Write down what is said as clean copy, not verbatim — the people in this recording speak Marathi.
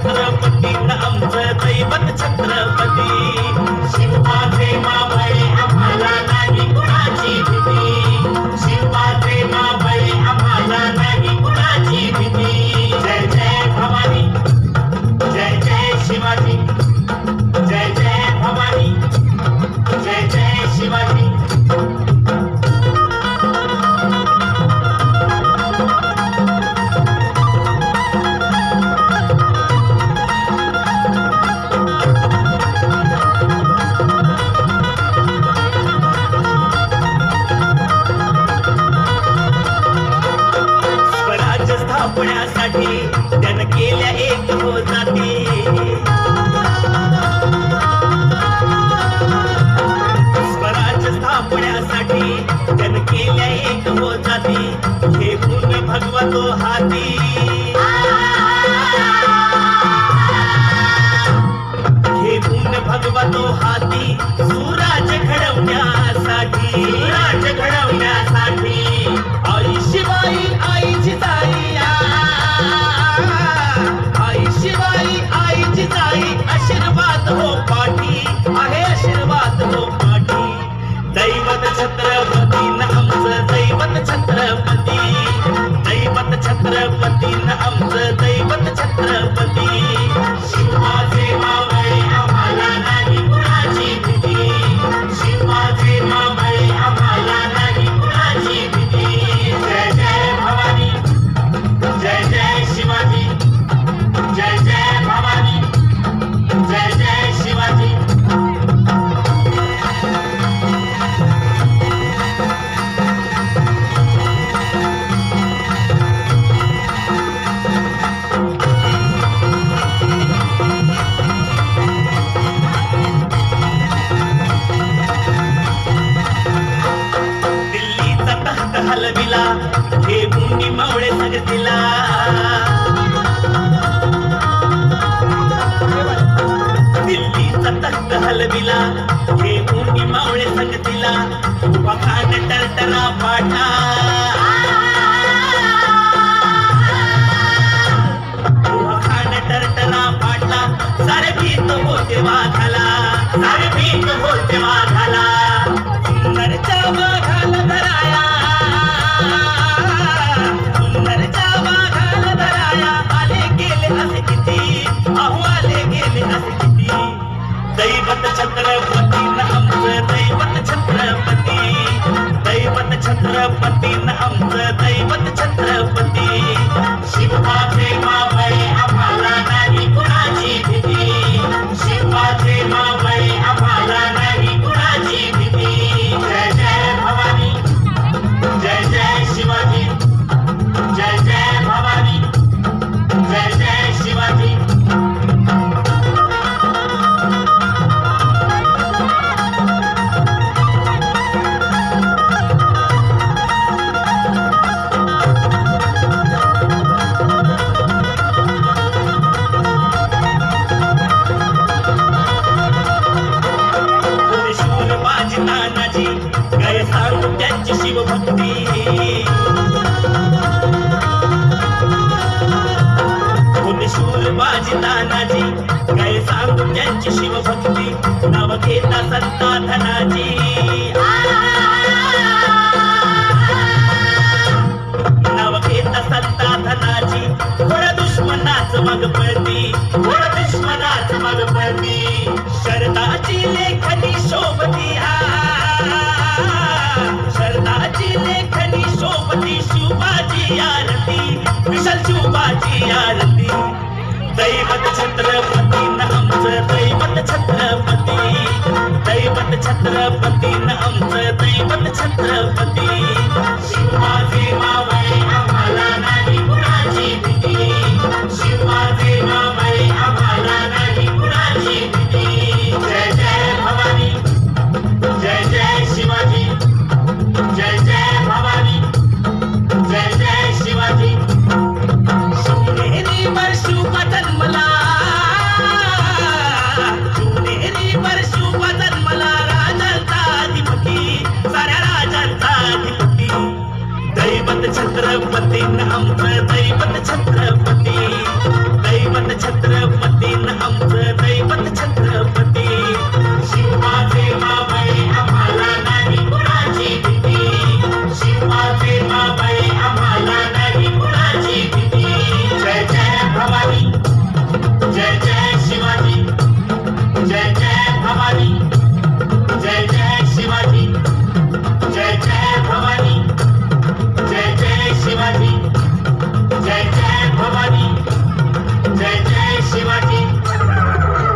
छत्रपती न आमचं दैवत छत्रपती शिवाचे मावळे आम्हाला नाही कुणाची भीती शिवाचे मावळे आम्हाला नाही कुणाची भीती जय जय भवानी जय जय शिवाजी जय जय भवानी जय जय शिवाजी स्थापण्यासाठी त्यानं केल्या एक हो जाती स्वराज स्थापण्यासाठी त्यानं केल्या एक हो जाती हे पूर्ण भगवतो हाती हे पूर्ण भगवतो हाती सुराज घडवण्यासाठी सुराज घडवण्यासाठी आई शिवाई आईची जाई आई शिवाई आईची जाई आशीर्वाद हो पाठी आहे आशीर्वाद हो पाठी दैवत छत्रपती न आमचं दैवत छत्रपती दैवत छत्रपती न आमचं दैवत छत्रपती शिवाचे मावळे आम्हाला नाही कुणाची भीती शिवाचे मावळे आम्हाला नाही कुणाची भीती जय जय भवानी जय जय शिवाजी जय जय भवानी जय जय शिवाजी दिल्लीचा तख्त हलविला हे मुंडी मावळे सगतीला दिल्लीचा तख्त हलविला हे मुंडी मावळे संगतीला उभा खान टरटरा पाटा उभा खान टरटरा पाटला सारे भीत होते वाघाला सारे भीत होते वाघाला सुंदरच्या वाघाला धराया सुंदरच्या वाघाला धराया आले गेले असे किती अहो आले गेले असे किती दैवत छत्रपती न आमचं दैवत छत्रपती दैवत छत्रपती न आमचं दैवत छत्रपती शिवाचे मावळे आम्हाला नाही कुणाची भीती शिवाचे मावळे आम्हाला नाही कुणाची भीती जय जय भवानी जय जय शिवाजी जय जय भवानी जय जय शिवाजी नानाजी काय सांगू त्यांची शिवभक्ती शूर बाजी नानाजी काय सांगू त्यांची शिवभक्ती नाव घेता संता धनाजी नाव घेता संता धनाजी थोडा दुश्मनाच मग पडती थोडा दुश्मनाच मग पडती शरदाची लेखनी शोभती शरदाची लेखनी शोभती शिवबाजी आरती विशाल शिवबाजी आरती दैवत छत्रपती न आमचं दैवत छत्रपती दैवत छत्रपती न आमचं दैवत छत्रपती शिवाजी